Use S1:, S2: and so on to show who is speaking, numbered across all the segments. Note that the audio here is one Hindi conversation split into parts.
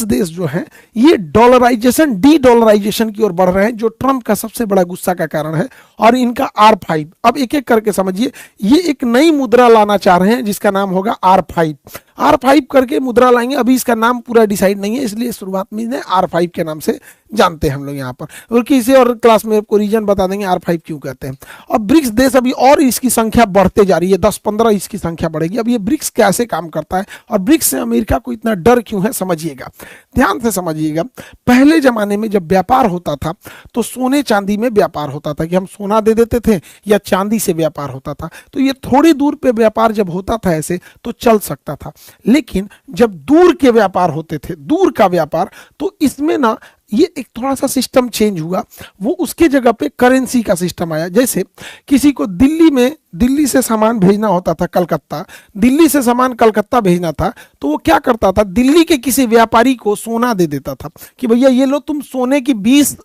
S1: देश जो हैं ये डॉलराइजेशन, डी डॉलराइजेशन की ओर बढ़ रहे हैं, जो ट्रंप का सबसे बड़ा गुस्सा का कारण है। और इनका R5, अब एक एक करके समझिए, ये एक नई मुद्रा लाना चाह रहे हैं जिसका नाम होगा R5। R5 करके मुद्रा लाएंगे, अभी इसका नाम पूरा डिसाइड नहीं है, इसलिए शुरुआत में इन्हें R5 के नाम से जानते हैं हम लोग यहाँ पर, और किसी और क्लास में आपको रीजन बता देंगे R5 क्यों कहते हैं। अब ब्रिक्स देश अभी और इसकी संख्या बढ़ते जा रही है, 10-15 इसकी संख्या बढ़ेगी। अब ये ब्रिक्स कैसे काम करता है और ब्रिक्स से अमेरिका को इतना डर क्यों है, समझिएगा, ध्यान से समझिएगा। पहले जमाने में जब व्यापार होता था तो सोने चांदी में व्यापार होता था, कि हम सोना दे देते थे या चांदी से व्यापार होता था, तो ये थोड़ी दूर पे व्यापार जब होता था ऐसे तो चल सकता था। लेकिन जब दूर के व्यापार होते थे, दूर का व्यापार, तो इसमें ना ये एक थोड़ा सा सिस्टम चेंज हुआ, वो उसके जगह पे करेंसी का सिस्टम आया। जैसे किसी को दिल्ली से सामान भेजना होता था कलकत्ता, दिल्ली से सामान कलकत्ता भेजना था, तो वो क्या करता था, दिल्ली के किसी व्यापारी को सोना दे देता था कि भैया ये लो, तुम सोने की 20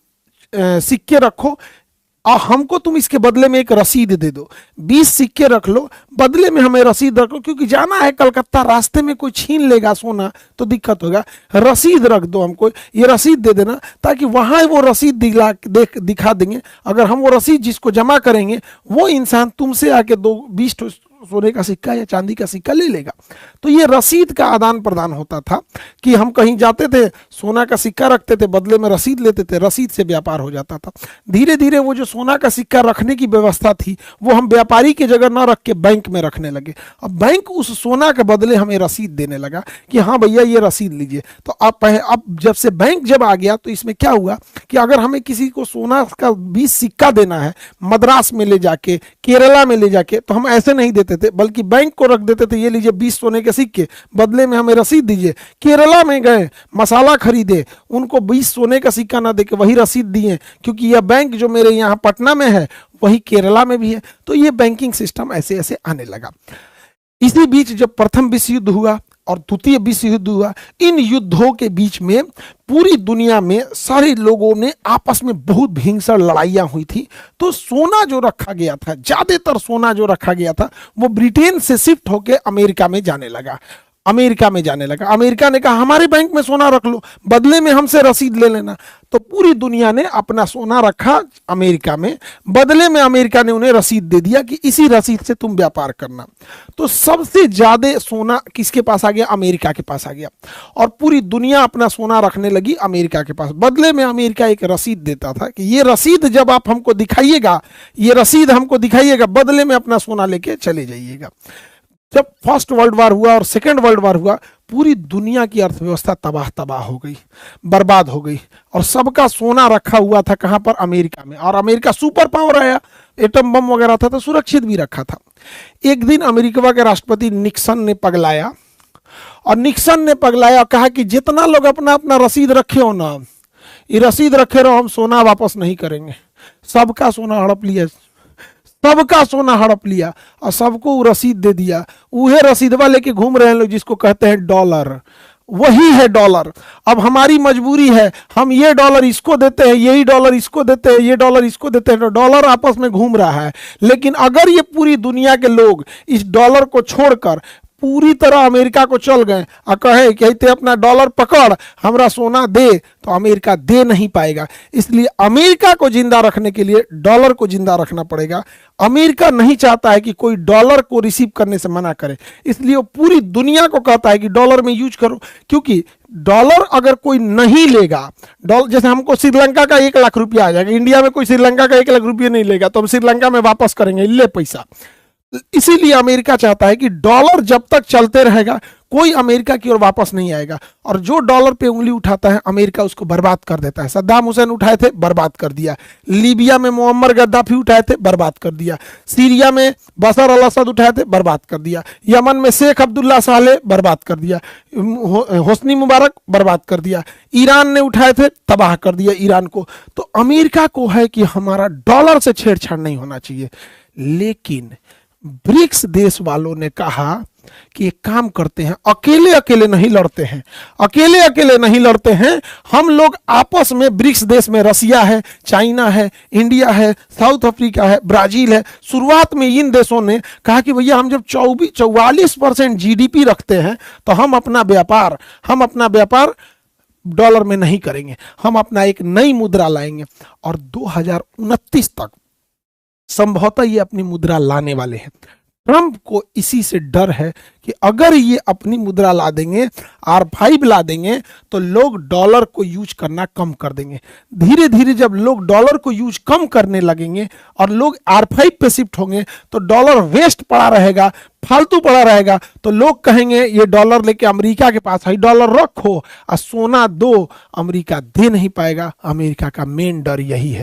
S1: सिक्के रखो और हमको तुम इसके बदले में एक रसीद दे दो, 20 सिक्के रख लो, बदले में हमें रसीद रख लो, क्योंकि जाना है कलकत्ता, रास्ते में कोई छीन लेगा सोना तो दिक्कत होगा, रसीद रख दो हमको, ये रसीद दे देना, ताकि वहाँ वो रसीद दिखा देंगे। अगर हम वो रसीद जिसको जमा करेंगे वो इंसान तुमसे आके 20 सोने का सिक्का या चांदी का सिक्का ले लेगा। तो ये रसीद का आदान प्रदान होता था कि हम कहीं जाते थे, सोना का सिक्का रखते थे, बदले में रसीद लेते थे, रसीद से व्यापार हो जाता था। धीरे धीरे वो जो सोना का सिक्का रखने की व्यवस्था थी वो हम व्यापारी की जगह ना रख के बैंक में रखने लगे। अब बैंक उस सोना के बदले हमें रसीद देने लगा कि हाँ भैया ये रसीद लीजिए। तो अब जब से बैंक जब आ गया तो इसमें क्या हुआ कि अगर हमें किसी को सोना का 20 सिक्का देना है मद्रास में ले जाके, केरला में ले जाके, तो हम ऐसे नहीं देते थे, बल्कि बैंक को रख देते थे, ये लीजिए 20 सोने के सिक्के, बदले में हमें रसीद दीजिए। केरला में गए, मसाला खरीदे, उनको 20 सोने का सिक्का ना देके वही रसीद दिए, क्योंकि यह बैंक जो मेरे यहाँ पटना में है वही केरला में भी है। तो ये बैंकिंग सिस्टम ऐसे ऐसे आने लगा। इसी बीच जब प्रथम विश्व युद्ध हुआ और द्वितीय विश्व युद्ध हुआ, इन युद्धों के बीच में पूरी दुनिया में सारे लोगों ने आपस में बहुत भीषण लड़ाइयाँ हुई थी। तो सोना जो रखा गया था, ज्यादातर सोना जो रखा गया था वो ब्रिटेन से शिफ्ट होकर अमेरिका में जाने लगा। अमेरिका ने कहा हमारे बैंक में सोना रख लो, बदले में हमसे रसीद ले लेना। तो पूरी दुनिया ने अपना सोना रखा अमेरिका में, बदले में अमेरिका ने उन्हें रसीद दे दिया कि इसी रसीद से तुम व्यापार करना। तो सबसे ज्यादा सोना किसके पास आ गया? अमेरिका के पास आ गया, और पूरी दुनिया अपना सोना रखने लगी अमेरिका के पास। बदले में अमेरिका एक रसीद देता था कि ये रसीद जब आप हमको दिखाइएगा, ये रसीद हमको दिखाइएगा, बदले में अपना सोना लेके चले जाइएगा। जब फर्स्ट वर्ल्ड वार हुआ और सेकेंड वर्ल्ड वार हुआ, पूरी दुनिया की अर्थव्यवस्था तबाह हो गई, बर्बाद हो गई, और सबका सोना रखा हुआ था कहाँ पर? अमेरिका में। और अमेरिका सुपर पावर आया, एटम बम वगैरह था तो सुरक्षित भी रखा था। एक दिन अमेरिका के राष्ट्रपति निक्सन ने पगलाया, और कहा कि जितना लोग अपना अपना रसीद रखे हो ना, ये रसीद रखे रहो, हम सोना वापस नहीं करेंगे। सबका सोना हड़प लिया, और सबको रसीद दे दिया। वही रसीदवा लेके घूम रहे हैं लोग, जिसको कहते हैं डॉलर। वही है डॉलर। अब हमारी मजबूरी है, हम ये डॉलर इसको देते हैं, यही डॉलर इसको देते हैं, ये डॉलर इसको देते हैं, तो डॉलर आपस में घूम रहा है। लेकिन अगर ये पूरी दुनिया के लोग इस डॉलर को छोड़कर पूरी तरह अमेरिका को चल गए और कहे कि ते अपना डॉलर पकड़, हमरा सोना दे, तो अमेरिका दे नहीं पाएगा। इसलिए अमेरिका को जिंदा रखने के लिए डॉलर को जिंदा रखना पड़ेगा। अमेरिका नहीं चाहता है कि कोई डॉलर को रिसीव करने से मना करे, इसलिए वो पूरी दुनिया को कहता है कि डॉलर में यूज करो। क्योंकि डॉलर अगर कोई नहीं लेगा, डॉलर जैसे हमको श्रीलंका का 1 लाख रुपया आ जाएगा, इंडिया में कोई श्रीलंका का 1 लाख रुपया नहीं लेगा, तो हम श्रीलंका में वापस करेंगे, ले पैसा। इसीलिए अमेरिका चाहता है कि डॉलर जब तक चलते रहेगा कोई अमेरिका की ओर वापस नहीं आएगा, और जो डॉलर पे उंगली उठाता है अमेरिका उसको बर्बाद कर देता है। सद्दाम हुसैन उठाए थे, बर्बाद कर दिया। लीबिया में मुअम्मर गद्दाफी उठाए थे, बर्बाद कर दिया। सीरिया में बशर अल असद उठाए थे, बर्बाद कर दिया। यमन में शेख अब्दुल्ला सालेह, बर्बाद कर दिया। होस्नी मुबारक, बर्बाद कर दिया। ईरान ने उठाए थे, तबाह कर दिया ईरान को। तो अमेरिका को है कि हमारा डॉलर से छेड़छाड़ नहीं होना चाहिए। लेकिन ब्रिक्स देश वालों ने कहा कि एक काम करते हैं, अकेले अकेले नहीं लड़ते हैं, हम लोग आपस में ब्रिक्स देश में रसिया है, चाइना है, इंडिया है, साउथ अफ्रीका है, ब्राजील है। शुरुआत में इन देशों ने कहा कि भैया हम जब 44% GDP रखते हैं तो हम अपना व्यापार डॉलर में नहीं करेंगे, हम अपना एक नई मुद्रा लाएंगे और 2029 तक संभवतः ये अपनी मुद्रा लाने वाले हैं। ट्रंप को इसी से डर है कि अगर ये अपनी मुद्रा ला देंगे, R5 ला देंगे, तो लोग डॉलर को यूज करना कम कर देंगे। धीरे धीरे जब लोग डॉलर को यूज कम करने लगेंगे और लोग R5 पे शिफ्ट होंगे तो डॉलर वेस्ट पड़ा रहेगा, फालतू पड़ा रहेगा, तो लोग कहेंगे ये डॉलर लेके अमेरिका के पास है, डॉलर रखो और सोना दो, अमेरिका दे नहीं पाएगा। अमेरिका का मेन डर यही है।